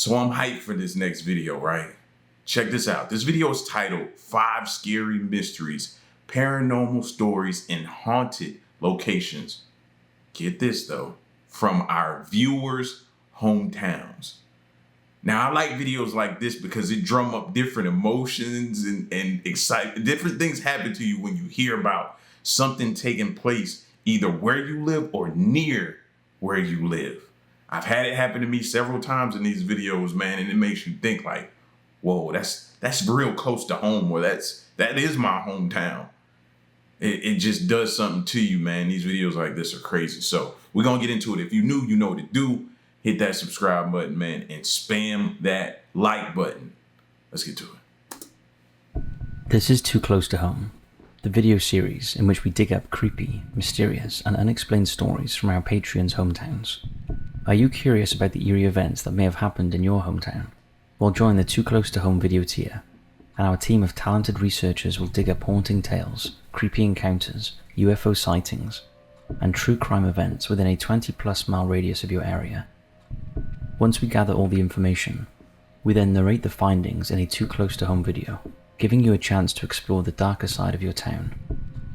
So I'm hyped for this next video, right? Check this out. This video is titled 5 Scary Mysteries, Paranormal Stories in Haunted Locations. Get this though, from our viewers' hometowns. Now I like videos like this because it drum up different emotions and excitement. Different things happen to you when you hear about something taking place either where you live or near where you live. I've had it happen to me several times in these videos, man, and it makes you think like, whoa, that's real close to home, or that is my hometown. It just does something to you, man. These videos like this are crazy. So we're gonna get into it. If you're new, you know what to do. Hit that subscribe button, man, and spam that like button. Let's get to it. This is Too Close to Home, the video series in which we dig up creepy, mysterious, and unexplained stories from our Patreons' hometowns. Are you curious about the eerie events that may have happened in your hometown? Well, join the Too Close to Home video tier, and our team of talented researchers will dig up haunting tales, creepy encounters, UFO sightings, and true crime events within a 20+ mile radius of your area. Once we gather all the information, we then narrate the findings in a Too Close to Home video, giving you a chance to explore the darker side of your town.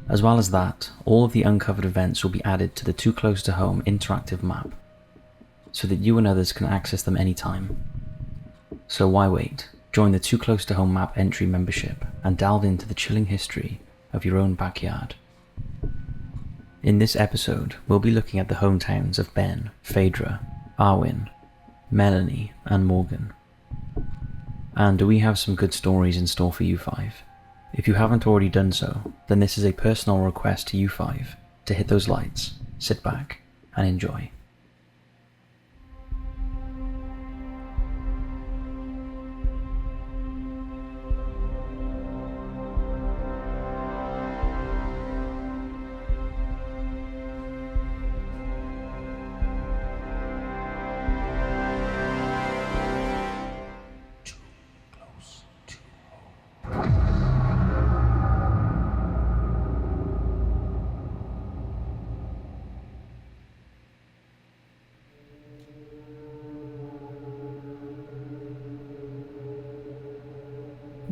As well as that, all of the uncovered events will be added to the Too Close to Home interactive map, so that you and others can access them anytime. So why wait? Join the Too Close to Home map entry membership and delve into the chilling history of your own backyard. In this episode, we'll be looking at the hometowns of Ben, Phaedra, Arwin, Melanie, and Morgan. And we have some good stories in store for you 5. If you haven't already done so, then this is a personal request to you 5 to hit those lights, sit back, and enjoy.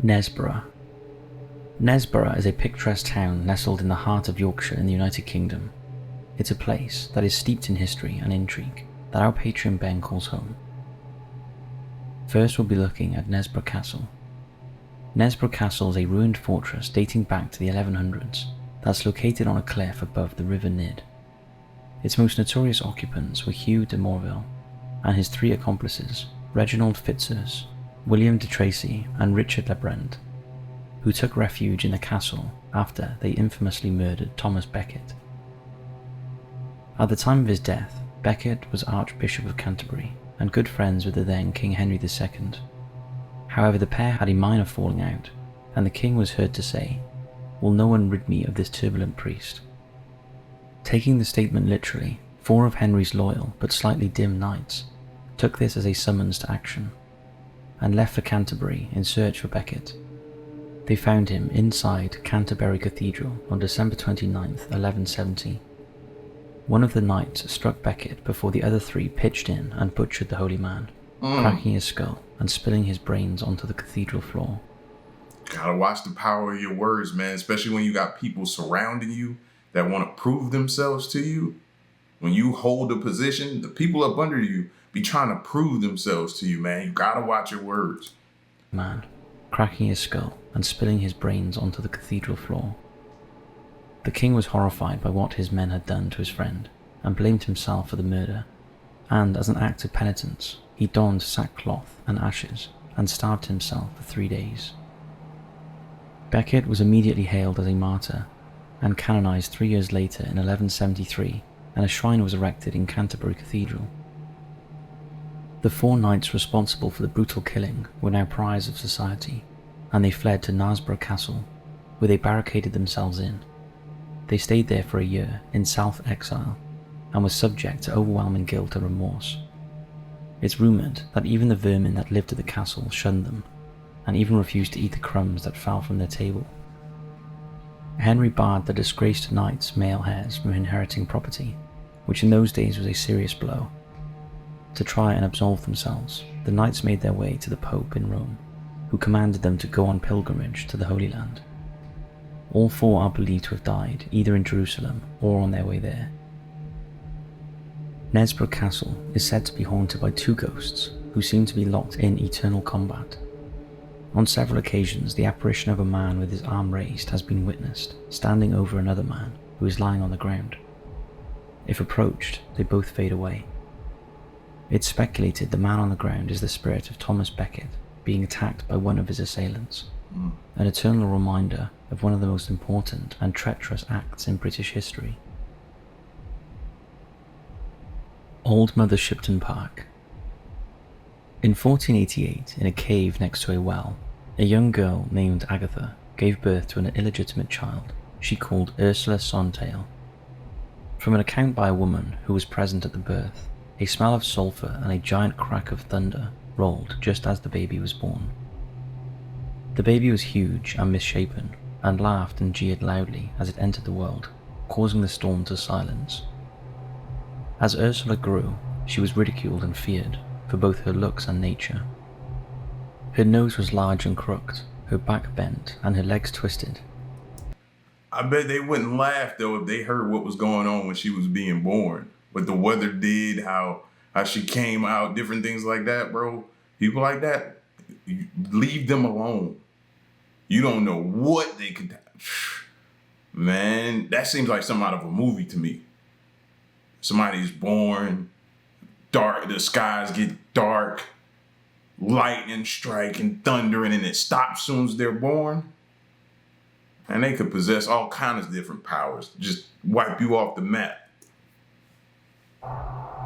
Nesborough. Nesborough is a picturesque town nestled in the heart of Yorkshire in the United Kingdom. It's a place that is steeped in history and intrigue that our Patreon Ben calls home. First, we'll be looking at Nesborough Castle. Nesborough Castle is a ruined fortress dating back to the 1100s that's located on a cliff above the River Nid. Its most notorious occupants were Hugh de Morville and his 3 accomplices, Reginald Fitzurse, William de Tracy, and Richard Lebrent, who took refuge in the castle after they infamously murdered Thomas Becket. At the time of his death, Becket was Archbishop of Canterbury and good friends with the then King Henry II. However, the pair had a minor falling out, and the king was heard to say, "Will no one rid me of this turbulent priest?" Taking the statement literally, 4 of Henry's loyal but slightly dim knights took this as a summons to action, and left for Canterbury in search for Becket. They found him inside Canterbury Cathedral on December 29th, 1170. One of the knights struck Becket before the other 3 pitched in and butchered the holy man, cracking his skull and spilling his brains onto the cathedral floor. Gotta watch the power of your words, man, especially when you got people surrounding you that want to prove themselves to you. When you hold a position, the people up under you be trying to prove themselves to you, man. You gotta watch your words. Man, cracking his skull and spilling his brains onto the cathedral floor. The king was horrified by what his men had done to his friend and blamed himself for the murder, and as an act of penitence, he donned sackcloth and ashes and starved himself for 3 days. Becket was immediately hailed as a martyr and canonized 3 years later in 1173, and a shrine was erected in Canterbury Cathedral. The 4 knights responsible for the brutal killing were now pariahs of society, and they fled to Nesborough Castle, where they barricaded themselves in. They stayed there for a year in self-exile, and were subject to overwhelming guilt and remorse. It's rumoured that even the vermin that lived at the castle shunned them, and even refused to eat the crumbs that fell from their table. Henry barred the disgraced knights' male heirs from inheriting property, which in those days was a serious blow. To try and absolve themselves, the knights made their way to the Pope in Rome, who commanded them to go on pilgrimage to the Holy Land. All four are believed to have died either in Jerusalem or on their way there. Nesborough Castle is said to be haunted by two ghosts who seem to be locked in eternal combat. On several occasions, the apparition of a man with his arm raised has been witnessed, standing over another man who is lying on the ground. If approached, they both fade away. It's speculated the man on the ground is the spirit of Thomas Becket being attacked by one of his assailants, an eternal reminder of one of the most important and treacherous acts in British history. Old Mother Shipton Park. In 1488, in a cave next to a well, a young girl named Agatha gave birth to an illegitimate child she called Ursula Sontail. From an account by a woman who was present at the birth, a smell of sulphur and a giant crack of thunder rolled just as the baby was born. The baby was huge and misshapen, and laughed and jeered loudly as it entered the world, causing the storm to silence. As Ursula grew, she was ridiculed and feared for both her looks and nature. Her nose was large and crooked, her back bent, and her legs twisted. I bet they wouldn't laugh though if they heard what was going on when she was being born. What the weather did, how she came out, different things like that, bro. People like that, leave them alone. You don't know what they could... Man, that seems like something out of a movie to me. Somebody's born, dark, the skies get dark, lightning strike and thunder, and then it stops as soon as they're born. And they could possess all kinds of different powers, just wipe you off the map.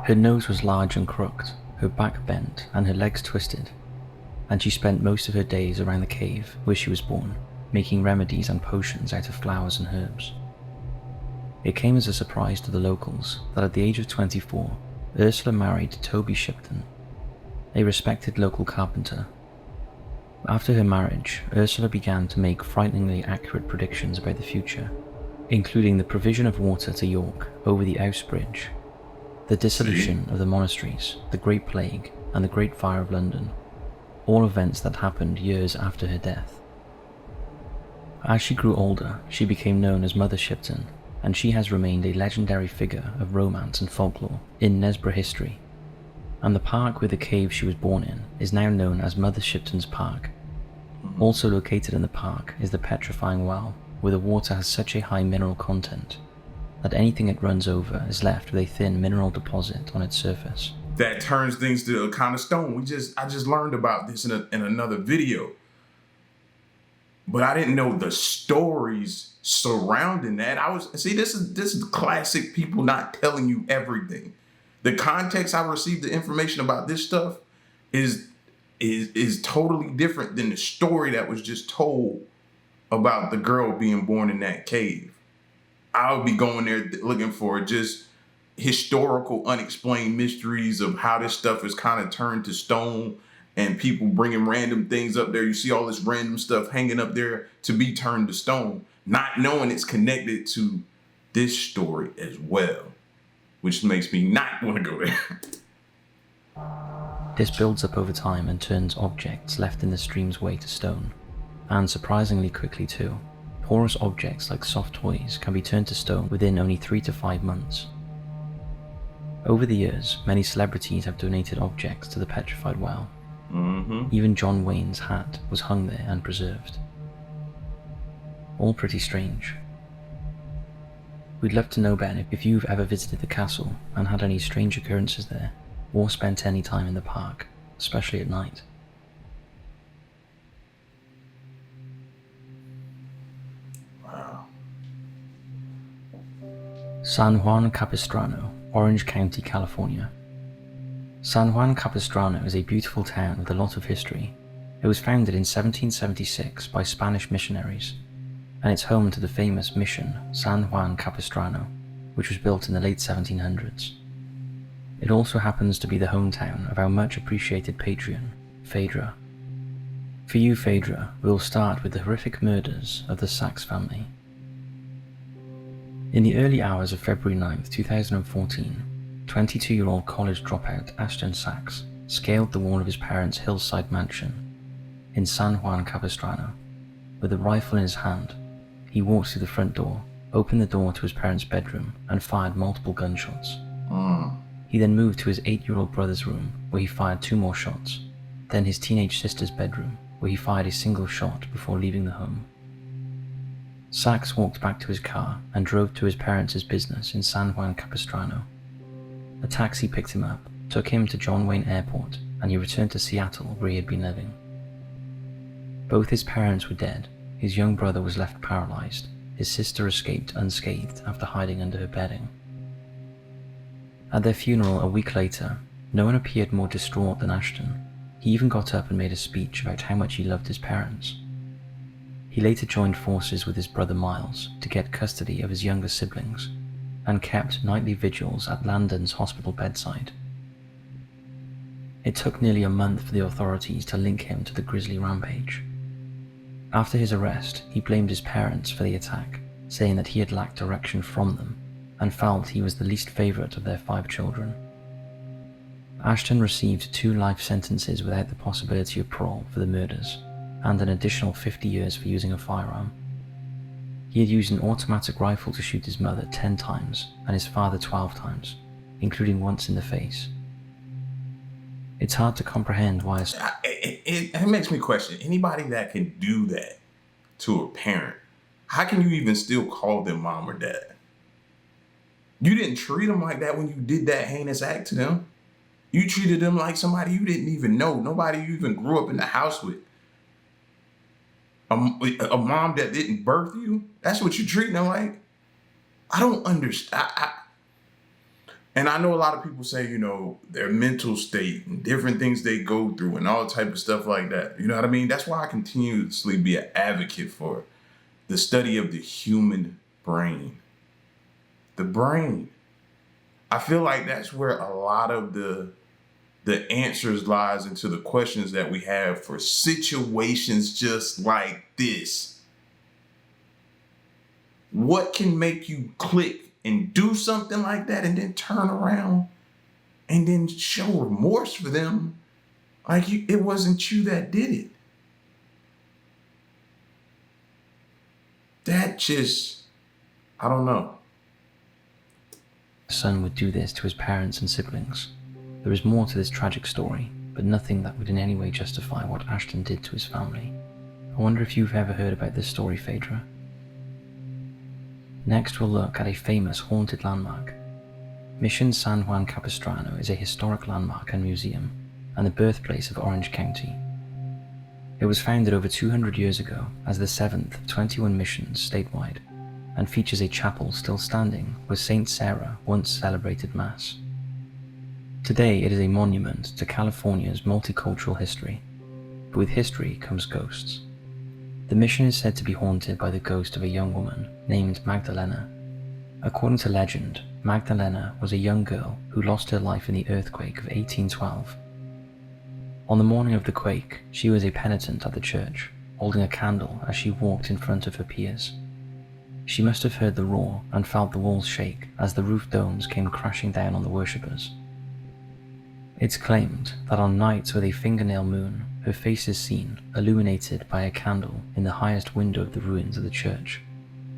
Her nose was large and crooked, her back bent, and her legs twisted, and she spent most of her days around the cave where she was born, making remedies and potions out of flowers and herbs. It came as a surprise to the locals that at the age of 24, Ursula married Toby Shipton, a respected local carpenter. After her marriage, Ursula began to make frighteningly accurate predictions about the future, including the provision of water to York over the Ouse Bridge, the dissolution of the monasteries, the Great Plague, and the Great Fire of London, all events that happened years after her death. As she grew older, she became known as Mother Shipton, and she has remained a legendary figure of romance and folklore in Nesborough history. And the park with the cave she was born in is now known as Mother Shipton's Park. Also located in the park is the petrifying well, where the water has such a high mineral content that anything it runs over is left with a thin mineral deposit on its surface. That turns things to a kind of stone. I just learned about this in another video. But I didn't know the stories surrounding that. This is classic people not telling you everything. The context I received the information about this stuff is totally different than the story that was just told about the girl being born in that cave. I would be going there looking for just historical unexplained mysteries of how this stuff is kind of turned to stone and people bringing random things up there. You see all this random stuff hanging up there to be turned to stone, not knowing it's connected to this story as well, which makes me not want to go there. This builds up over time and turns objects left in the stream's way to stone, and surprisingly quickly too. Porous objects like soft toys can be turned to stone within only 3 to 5 months. Over the years, many celebrities have donated objects to the petrified well. Even John Wayne's hat was hung there and preserved. All pretty strange. We'd love to know, Ben, if you've ever visited the castle and had any strange occurrences there, or spent any time in the park, especially at night. Wow. San Juan Capistrano, Orange County, California. San Juan Capistrano is a beautiful town with a lot of history. It was founded in 1776 by Spanish missionaries, and it's home to the famous mission San Juan Capistrano, which was built in the late 1700s. It also happens to be the hometown of our much appreciated Patreon, Phaedra. For you, Phaedra, we'll start with the horrific murders of the Sachs family. In the early hours of February 9th, 2014, 22-year-old college dropout Ashton Sachs scaled the wall of his parents' hillside mansion in San Juan Capistrano. With a rifle in his hand, he walked through the front door, opened the door to his parents' bedroom, and fired multiple gunshots. He then moved to his 8-year-old brother's room, where he fired 2 more shots, then his teenage sister's bedroom, where he fired a single shot before leaving the home. Sachs walked back to his car and drove to his parents' business in San Juan Capistrano. A taxi picked him up, took him to John Wayne Airport, and he returned to Seattle, where he had been living. Both his parents were dead. His young brother was left paralyzed. His sister escaped unscathed after hiding under her bedding. At their funeral a week later, no one appeared more distraught than Ashton. He even got up and made a speech about how much he loved his parents. He later joined forces with his brother Miles to get custody of his younger siblings, and kept nightly vigils at Landon's hospital bedside. It took nearly a month for the authorities to link him to the grisly rampage. After his arrest, he blamed his parents for the attack, saying that he had lacked direction from them and felt he was the least favorite of their 5 children. Ashton received 2 life sentences without the possibility of parole for the murders, and an additional 50 years for using a firearm. He had used an automatic rifle to shoot his mother 10 times and his father 12 times, including once in the face. It's hard to comprehend why it makes me question anybody that can do that to a parent. How can you even still call them mom or dad? You didn't treat them like that when you did that heinous act to them. You treated them like somebody you didn't even know, nobody you even grew up in the house with. A mom that didn't birth you, that's what you're treating them like? I don't understand. And I know a lot of people say, their mental state and different things they go through and all type of stuff like that. You know what I mean? That's why I continuously be an advocate for the study of the human brain. The brain. I feel like that's where a lot of the answers lies into the questions that we have for situations just like this. What can make you click and do something like that and then turn around and then show remorse for them like it wasn't you that did it? That just, I don't know. his son would do this to his parents and siblings. There is more to this tragic story, but nothing that would in any way justify what Ashton did to his family. I wonder if you've ever heard about this story, Phaedra. Next we'll look at a famous haunted landmark. Mission San Juan Capistrano is a historic landmark and museum, and the birthplace of Orange County. It was founded over 200 years ago as the 7th of 21 missions statewide, and features a chapel still standing where Saint Sarah once celebrated Mass. Today it is a monument to California's multicultural history, but with history comes ghosts. The mission is said to be haunted by the ghost of a young woman named Magdalena. According to legend, Magdalena was a young girl who lost her life in the earthquake of 1812. On the morning of the quake, she was a penitent at the church, holding a candle as she walked in front of her peers. She must have heard the roar and felt the walls shake as the roof domes came crashing down on the worshippers. It's claimed that on nights with a fingernail moon, her face is seen illuminated by a candle in the highest window of the ruins of the church,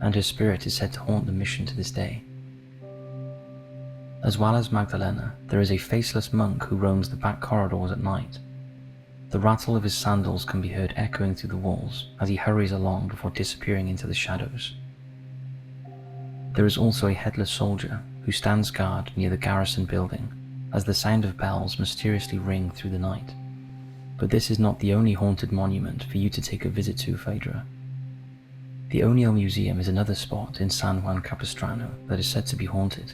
and her spirit is said to haunt the mission to this day. As well as Magdalena, there is a faceless monk who roams the back corridors at night. The rattle of his sandals can be heard echoing through the walls as he hurries along before disappearing into the shadows. There is also a headless soldier who stands guard near the garrison building as the sound of bells mysteriously ring through the night. But this is not the only haunted monument for you to take a visit to, Phaedra. The O'Neill Museum is another spot in San Juan Capistrano that is said to be haunted.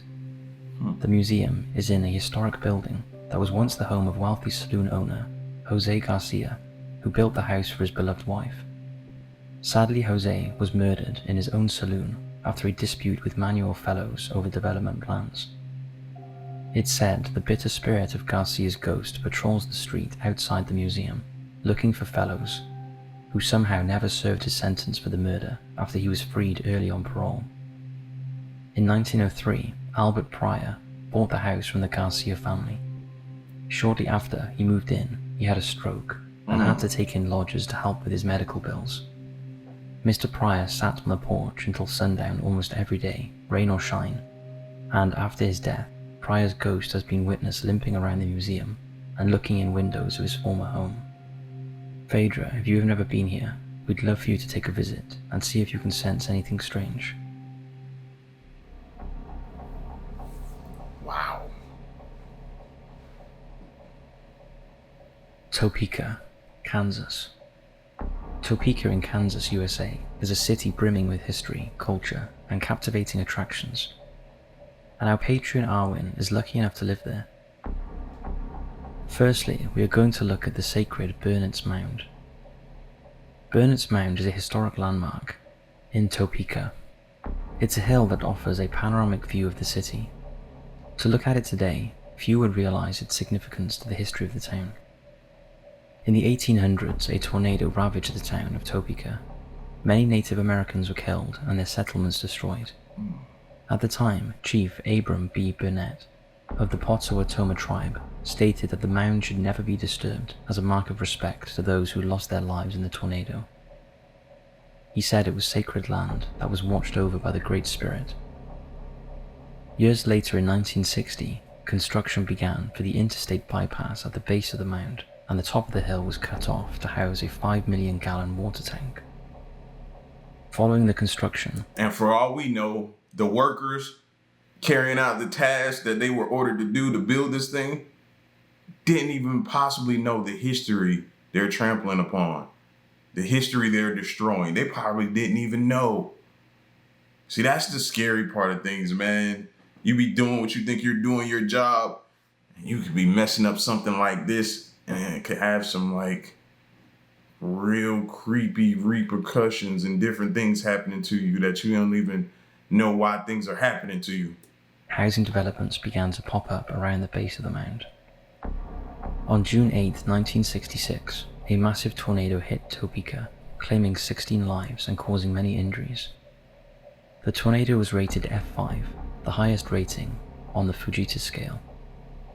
The museum is in a historic building that was once the home of wealthy saloon owner Jose Garcia, who built the house for his beloved wife. Sadly, Jose was murdered in his own saloon after a dispute with Manuel Fellows over development plans. It's said the bitter spirit of Garcia's ghost patrols the street outside the museum, looking for Fellows, who somehow never served his sentence for the murder after he was freed early on parole. In 1903, Albert Pryor, bought the house from the Garcia family. Shortly after he moved in, he had a stroke and had to take in lodgers to help with his medical bills. Mr. Pryor sat on the porch until sundown almost every day, rain or shine, and after his death, Pryor's ghost has been witnessed limping around the museum and looking in windows of his former home. Phaedra, if you have never been here, we'd love for you to take a visit and see if you can sense anything strange. Wow. Topeka, Kansas. Topeka in Kansas, USA is a city brimming with history, culture, and captivating attractions. And our Patreon Arwin is lucky enough to live there. Firstly, we are going to look at the sacred Burnett's Mound. Burnett's Mound is a historic landmark in Topeka. It's a hill that offers a panoramic view of the city. To look at it today, few would realize its significance to the history of the town. In the 1800s, a tornado ravaged the town of Topeka. Many Native Americans were killed and their settlements destroyed. At the time, Chief Abram B. Burnett of the Potawatomi tribe stated that the mound should never be disturbed as a mark of respect to those who lost their lives in the tornado. He said it was sacred land that was watched over by the Great Spirit. Years later in 1960, construction began for the interstate bypass at the base of the mound, and the top of the hill was cut off to house a 5 million gallon water tank. Following the construction, And for all we know, the workers carrying out the task that they were ordered to do to build this thing didn't even possibly know the history they're trampling upon, the history they're destroying. They probably didn't even know. See, that's the scary part of things, man. You be doing what you think you're doing your job, and you could be messing up something like this, and it could have some like real creepy repercussions and different things happening to you that you don't even know why things are happening to you. housing developments began to pop up around the base of the mound. On June 8, 1966, a massive tornado hit Topeka, claiming 16 lives and causing many injuries. The tornado was rated F5, the highest rating on the Fujita scale,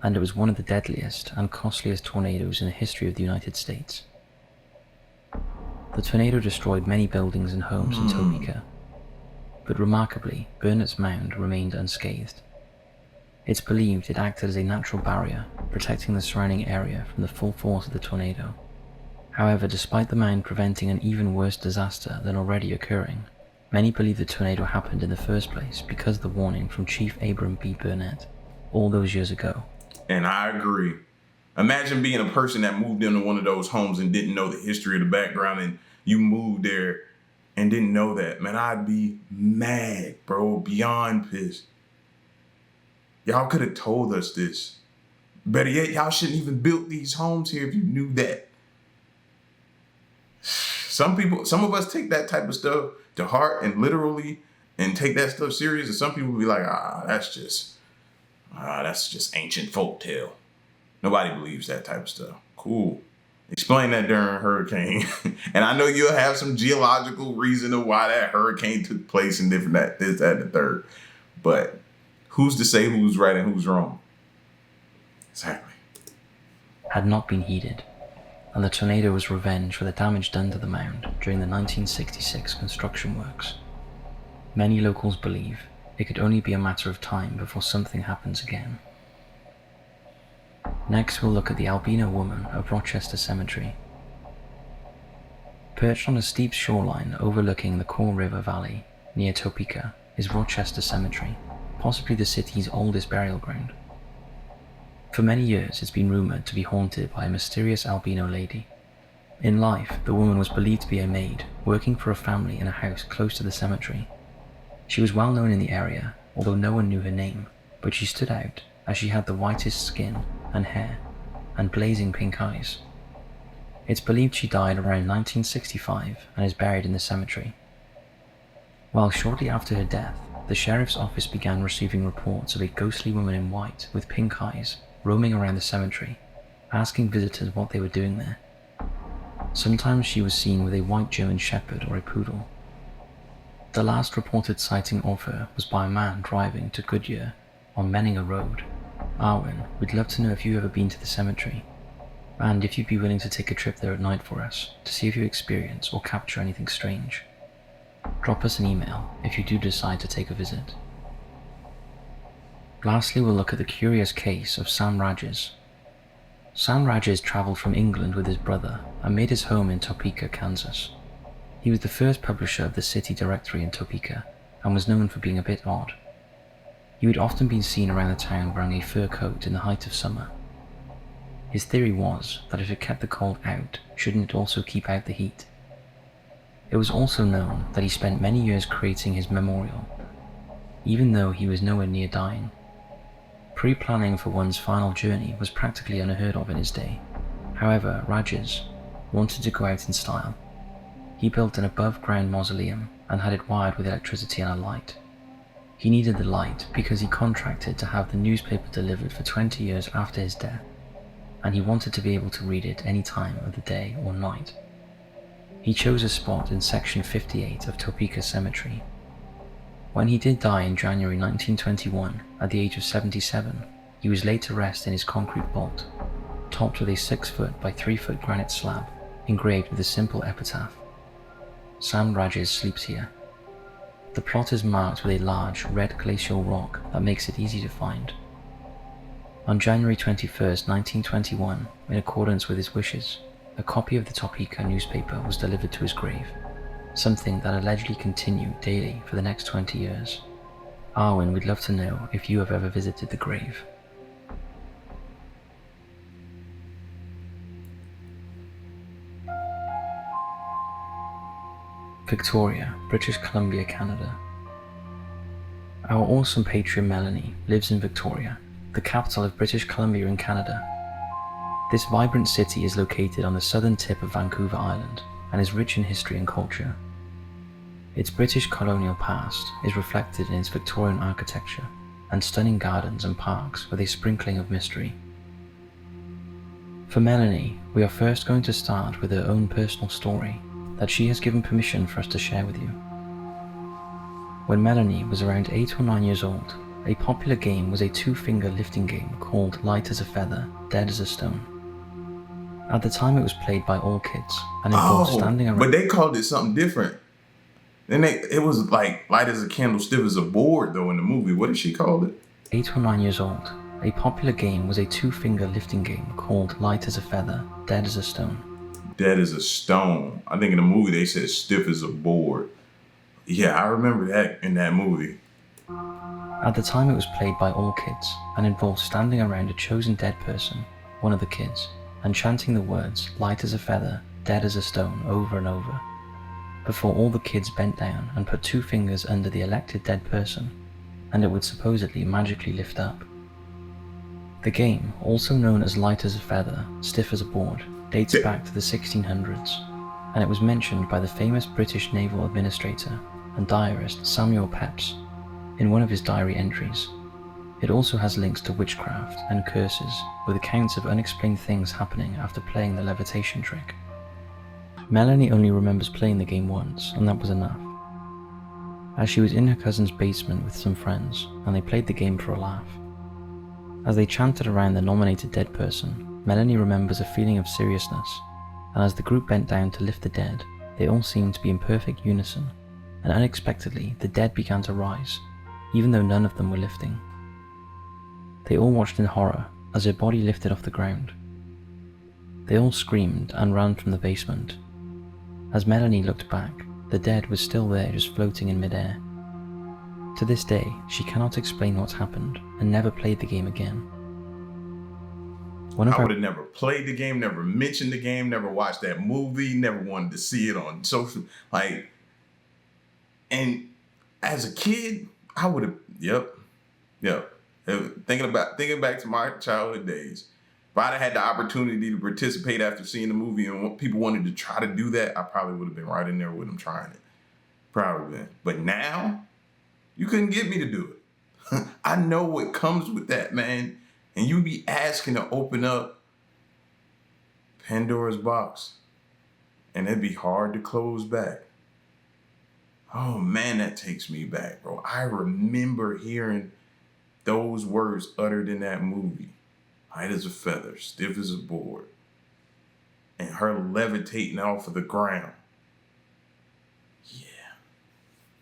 and it was one of the deadliest and costliest tornadoes in the history of the United States. The tornado destroyed many buildings and homes in Topeka, but remarkably, Burnett's Mound remained unscathed. It's believed it acted as a natural barrier, protecting the surrounding area from the full force of the tornado. However, despite the mound preventing an even worse disaster than already occurring, many believe the tornado happened in the first place because of the warning from Chief Abram B. Burnett all those years ago. And I agree. Imagine being a person that moved into one of those homes and didn't know the history of the background, and you moved there and didn't know that. Man, I'd be mad, bro, beyond pissed. Y'all could have told us this. Better yet, y'all shouldn't even build these homes here if you knew that. Some of us take that type of stuff to heart and literally and take that stuff serious, and some people be like, that's just ancient folktale. Nobody believes that type of stuff. Cool. Explain that during a hurricane. And I know you'll have some geological reason of why that hurricane took place and different that, this, that, and the third. But who's to say who's right and who's wrong? Exactly. Had not been heeded, and the tornado was revenge for the damage done to the mound during the 1966 construction works. Many locals believe it could only be a matter of time before something happens again. Next, we'll look at the albino woman of Rochester Cemetery. Perched on a steep shoreline overlooking the Kaw River Valley near Topeka is Rochester Cemetery, possibly the city's oldest burial ground. For many years, it's been rumored to be haunted by a mysterious albino lady. In life, the woman was believed to be a maid working for a family in a house close to the cemetery. She was well known in the area, although no one knew her name, but she stood out as she had the whitest skin and hair and blazing pink eyes. It's believed she died around 1965 and is buried in the cemetery. While shortly after her death, the sheriff's office began receiving reports of a ghostly woman in white with pink eyes roaming around the cemetery, asking visitors what they were doing there. Sometimes she was seen with a white German shepherd or a poodle. The last reported sighting of her was by a man driving to Goodyear on Menninger Road. Arwen, we'd love to know if you've ever been to the cemetery, and if you'd be willing to take a trip there at night for us to see if you experience or capture anything strange. Drop us an email if you do decide to take a visit. Lastly, we'll look at the curious case of Sam Rages. Sam Rages travelled from England with his brother and made his home in Topeka, Kansas. He was the first publisher of the city directory in Topeka and was known for being a bit odd. He would often be seen around the town wearing a fur coat in the height of summer. His theory was that if it kept the cold out, shouldn't it also keep out the heat? It was also known that he spent many years creating his memorial, even though he was nowhere near dying. Pre-planning for one's final journey was practically unheard of in his day. However, Rages wanted to go out in style. He built an above-ground mausoleum and had it wired with electricity and a light. He needed the light because he contracted to have the newspaper delivered for 20 years after his death, and he wanted to be able to read it any time of the day or night. He chose a spot in section 58 of Topeka Cemetery. When he did die in January 1921, at the age of 77, he was laid to rest in his concrete vault, topped with a 6-foot by 3-foot granite slab, engraved with a simple epitaph: Sam Rages sleeps here. The plot is marked with a large, red glacial rock that makes it easy to find. On January 21, 1921, in accordance with his wishes, a copy of the Topeka newspaper was delivered to his grave, something that allegedly continued daily for the next 20 years. Arwen, we'd love to know if you have ever visited the grave. Victoria, British Columbia, Canada. Our awesome patron Melanie lives in Victoria, the capital of British Columbia in Canada. This vibrant city is located on the southern tip of Vancouver Island and is rich in history and culture. Its British colonial past is reflected in its Victorian architecture and stunning gardens and parks with a sprinkling of mystery. For Melanie, we are first going to start with her own personal story that she has given permission for us to share with you. When Melanie was around 8 or 9 years old, a popular game was a 2-finger lifting game called Light as a Feather, Dead as a Stone. At the time it was played by all kids and involved standing around. But they called it something different. Then it was like light as a candle, stiff as a board though in the movie. What did she call it? 8 or 9 years old, a popular game was a 2-finger lifting game called Light as a Feather, Dead as a Stone. Dead as a stone. I think in the movie they said stiff as a board. Yeah, I remember that in that movie. At the time it was played by all kids and involved standing around a chosen dead person, one of the kids, and chanting the words light as a feather, dead as a stone over and over, before all the kids bent down and put 2 fingers under the elected dead person, and it would supposedly magically lift up. The game, also known as Light as a Feather, Stiff as a Board, dates back to the 1600s, and it was mentioned by the famous British naval administrator and diarist Samuel Pepys in one of his diary entries. It also has links to witchcraft and curses, with accounts of unexplained things happening after playing the levitation trick. Melanie only remembers playing the game once, and that was enough, as she was in her cousin's basement with some friends, and they played the game for a laugh. As they chanted around the nominated dead person, Melanie remembers a feeling of seriousness, and as the group bent down to lift the dead, they all seemed to be in perfect unison, and unexpectedly the dead began to rise, even though none of them were lifting. They all watched in horror as her body lifted off the ground. They all screamed and ran from the basement. As Melanie looked back, the dead was still there, just floating in midair. To this day, she cannot explain what happened and never played the game again. I would have never played the game, never mentioned the game, never watched that movie, never wanted to see it on social, and as a kid, I would have, yep. Thinking back to my childhood days, if I'd have had the opportunity to participate after seeing the movie and people wanted to try to do that, I probably would have been right in there with them trying it. Probably been. But now, you couldn't get me to do it. I know what comes with that, man. And you be asking to open up Pandora's box, and it'd be hard to close back. Oh man, that takes me back, bro. I remember hearing those words uttered in that movie, light as a feather, stiff as a board, and her levitating off of the ground. Yeah.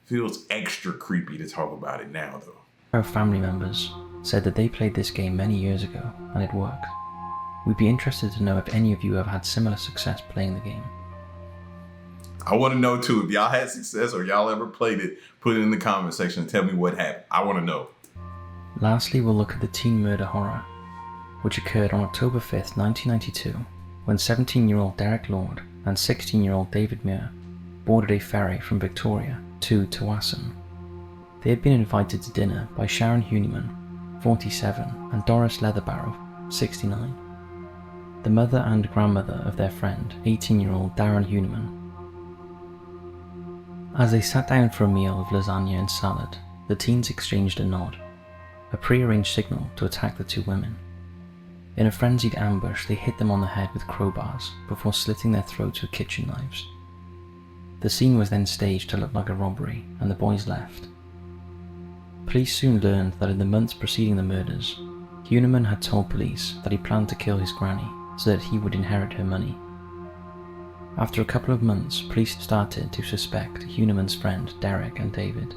Feels extra creepy to talk about it now, though. Our family members said that they played this game many years ago and it worked. We'd be interested to know if any of you have had similar success playing the game. I want to know too, if y'all had success or y'all ever played it, put it in the comment section and tell me what happened. I want to know. Lastly, we'll look at the teen murder horror, which occurred on October 5th, 1992, when 17-year-old Derek Lord and 16-year-old David Muir boarded a ferry from Victoria to Tawasin. They had been invited to dinner by Sharon Huniman, 47, and Doris Leatherbarrow, 69, the mother and grandmother of their friend, 18-year-old Darren Huniman. As they sat down for a meal of lasagna and salad, the teens exchanged a nod, a pre-arranged signal to attack the two women. In a frenzied ambush, they hit them on the head with crowbars before slitting their throats with kitchen knives. The scene was then staged to look like a robbery, and the boys left. Police soon learned that in the months preceding the murders, Huniman had told police that he planned to kill his granny so that he would inherit her money. After a couple of months, police started to suspect Huniman's friend Derek and David.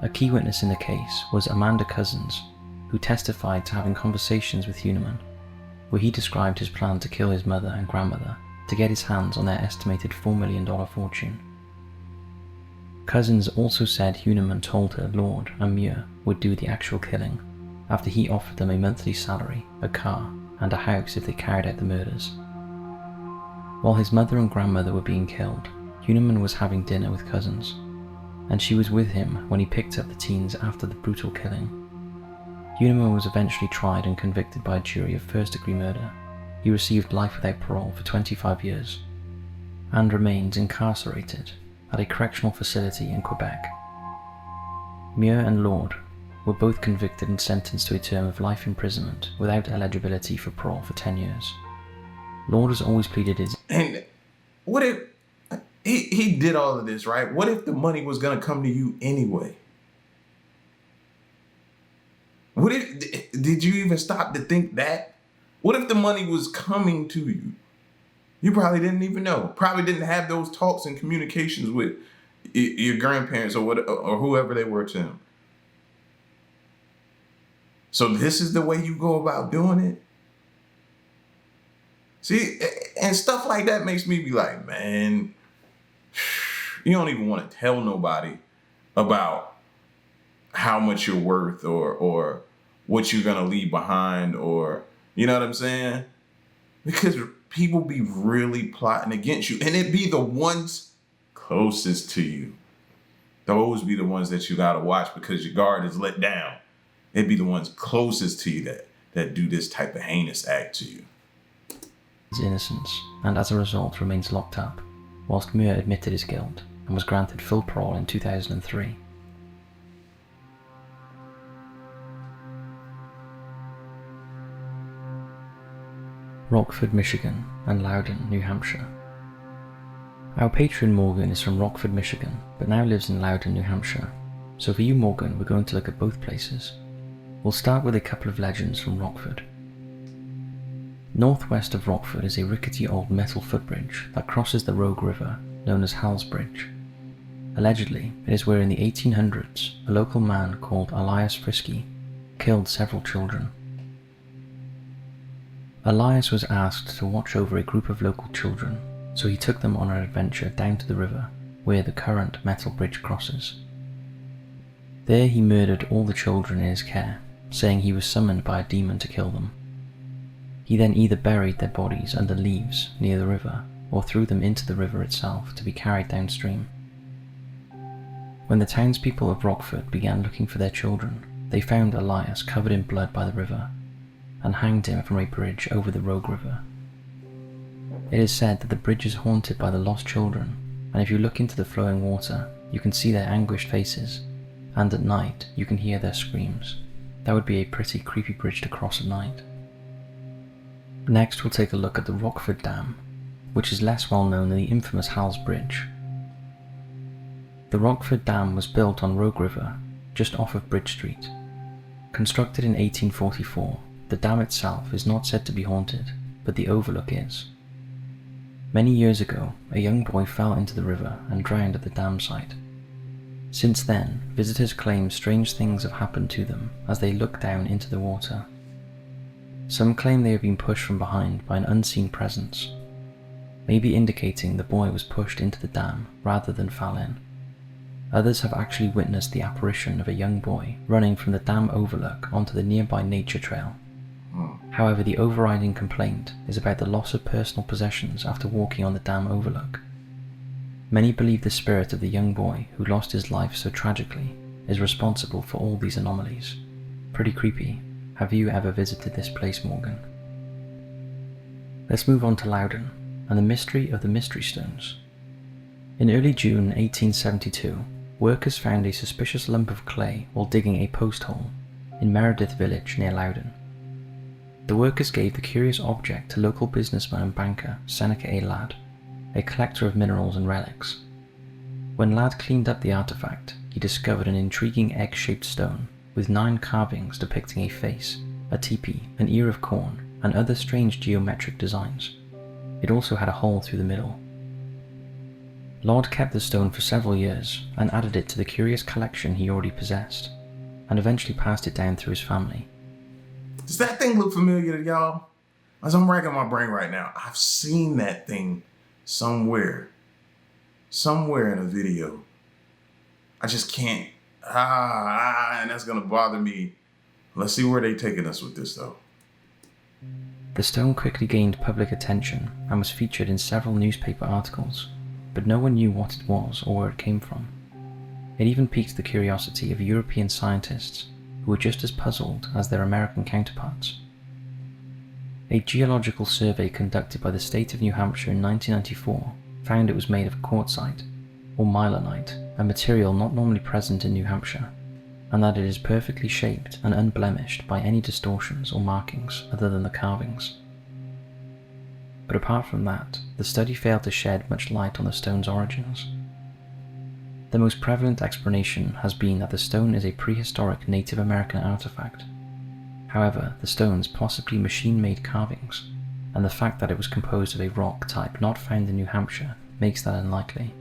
A key witness in the case was Amanda Cousins, who testified to having conversations with Huniman, where he described his plan to kill his mother and grandmother to get his hands on their estimated $4 million fortune. Cousins also said Huniman told her Lord and Muir would do the actual killing after he offered them a monthly salary, a car, and a house if they carried out the murders. While his mother and grandmother were being killed, Huniman was having dinner with Cousins, and she was with him when he picked up the teens after the brutal killing. Huniman was eventually tried and convicted by a jury of first-degree murder. He received life without parole for 25 years, and remains incarcerated at a correctional facility in Quebec. Muir and Lord were both convicted and sentenced to a term of life imprisonment without eligibility for parole for 10 years. Lord has always pleaded his... And what if he did all of this, right? What if the money was going to come to you anyway? What if, did you even stop to think that? What if the money was coming to you? You probably didn't even know. Probably didn't have those talks and communications with your grandparents or whoever they were to him. So this is the way you go about doing it? See, and stuff like that makes me be like, man, you don't even want to tell nobody about how much you're worth or what you're going to leave behind, or, you know what I'm saying? Because people be really plotting against you, and it be the ones closest to you. Those be the ones that you got to watch because your guard is let down. It'd be the ones closest to you that do this type of heinous act to you. His innocence, and as a result remains locked up, whilst Muir admitted his guilt and was granted full parole in 2003. Rockford, Michigan and Loudon, New Hampshire. Our patron Morgan is from Rockford, Michigan, but now lives in Loudon, New Hampshire. So for you, Morgan, we're going to look at both places. We'll start with a couple of legends from Rockford. Northwest of Rockford is a rickety old metal footbridge that crosses the Rogue River, known as Hal's Bridge. Allegedly, it is where in the 1800s, a local man called Elias Frisky killed several children. Elias was asked to watch over a group of local children, so he took them on an adventure down to the river, where the current metal bridge crosses. There he murdered all the children in his care, saying he was summoned by a demon to kill them. He then either buried their bodies under leaves near the river, or threw them into the river itself to be carried downstream. When the townspeople of Rockford began looking for their children, they found Elias covered in blood by the river, and hanged him from a bridge over the Rogue River. It is said that the bridge is haunted by the lost children, and if you look into the flowing water, you can see their anguished faces, and at night you can hear their screams. That would be a pretty creepy bridge to cross at night. Next we'll take a look at the Rockford Dam, which is less well known than the infamous Hal's Bridge. The Rockford Dam was built on Rogue River, just off of Bridge Street. Constructed in 1844, the dam itself is not said to be haunted, but the overlook is. Many years ago, a young boy fell into the river and drowned at the dam site. Since then, visitors claim strange things have happened to them as they look down into the water. Some claim they have been pushed from behind by an unseen presence, maybe indicating the boy was pushed into the dam rather than fell in. Others have actually witnessed the apparition of a young boy running from the dam overlook onto the nearby nature trail. However, the overriding complaint is about the loss of personal possessions after walking on the dam overlook. Many believe the spirit of the young boy who lost his life so tragically is responsible for all these anomalies. Pretty creepy. Have you ever visited this place, Morgan? Let's move on to Loudon and the mystery of the Mystery Stones. In early June 1872, workers found a suspicious lump of clay while digging a post hole in Meredith village near Loudon. The workers gave the curious object to local businessman and banker Seneca A. Ladd, a collector of minerals and relics. When Ladd cleaned up the artifact, he discovered an intriguing egg-shaped stone with 9 carvings depicting a face, a teepee, an ear of corn, and other strange geometric designs. It also had a hole through the middle. Ladd kept the stone for several years and added it to the curious collection he already possessed, and eventually passed it down through his family. Does that thing look familiar to y'all? As I'm racking my brain right now, I've seen that thing somewhere in a video. I just can't, and that's gonna bother me. Let's see where they taking us with this though. The stone quickly gained public attention and was featured in several newspaper articles, but no one knew what it was or where it came from. It even piqued the curiosity of European scientists who were just as puzzled as their American counterparts. A geological survey conducted by the state of New Hampshire in 1994 found it was made of quartzite, or myelinite, a material not normally present in New Hampshire, and that it is perfectly shaped and unblemished by any distortions or markings other than the carvings. But apart from that, the study failed to shed much light on the stone's origins. The most prevalent explanation has been that the stone is a prehistoric Native American artifact. However, the stone's possibly machine-made carvings, and the fact that it was composed of a rock type not found in New Hampshire, makes that unlikely.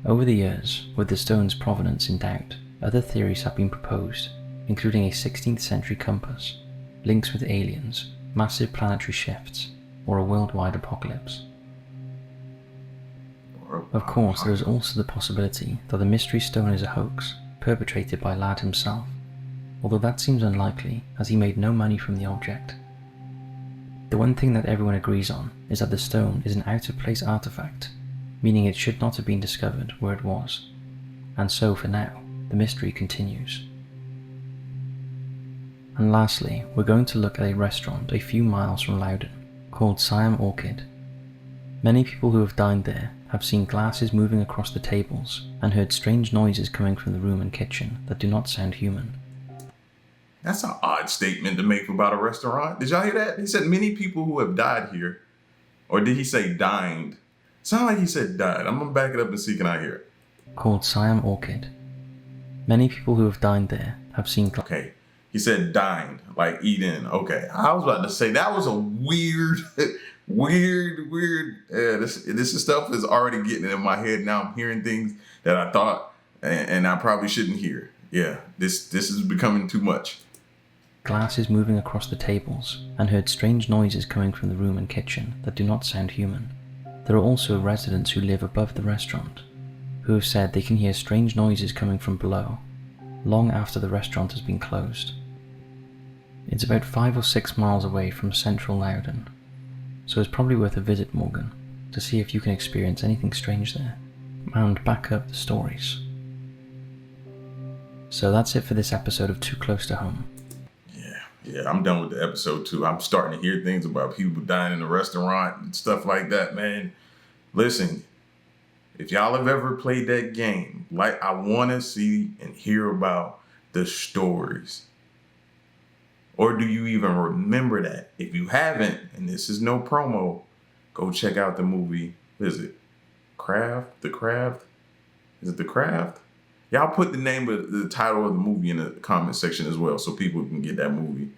Over the years, with the stone's provenance in doubt, other theories have been proposed, including a 16th century compass, links with aliens, massive planetary shifts, or a worldwide apocalypse. Of course, there is also the possibility that the mystery stone is a hoax, perpetrated by Ladd himself, although that seems unlikely as he made no money from the object. The one thing that everyone agrees on is that the stone is an out-of-place artifact, meaning it should not have been discovered where it was, and so for now, the mystery continues. And lastly, we're going to look at a restaurant a few miles from Loudon, called Siam Orchid. Many people who have dined there have seen glasses moving across the tables and heard strange noises coming from the room and kitchen that do not sound human. That's an odd statement to make about a restaurant. Did y'all hear that? He said many people who have died here. Or did he say dined? Sound like he said died. I'm gonna back it up and see, can I hear it? Called Siam Orchid. Many people who have dined there have seen Okay. He said dined, like eat in. Okay. I was about to say that was a weird, this stuff is already getting in my head. Now I'm hearing things that I thought and I probably shouldn't hear. Yeah, this is becoming too much. Glasses moving across the tables and heard strange noises coming from the room and kitchen that do not sound human. There are also residents who live above the restaurant who have said they can hear strange noises coming from below, long after the restaurant has been closed. It's about 5 or 6 miles away from central Loudon, so it's probably worth a visit, Morgan, to see if you can experience anything strange there, and back up the stories. So that's it for this episode of Too Close to Home. Yeah, I'm done with the episode 2. I'm starting to hear things about people dying in the restaurant and stuff like that, man. Listen, if y'all have ever played that game, like, I want to see and hear about the stories. Or do you even remember that? If you haven't, and this is no promo, go check out the movie. What is it? Craft? The Craft? Is it The Craft? Y'all put the name of the title of the movie in the comment section as well so people can get that movie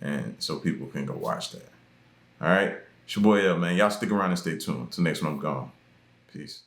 and so people can go watch that. All right? It's your boy L, man. Y'all stick around and stay tuned. Till next one, I'm gone. Peace.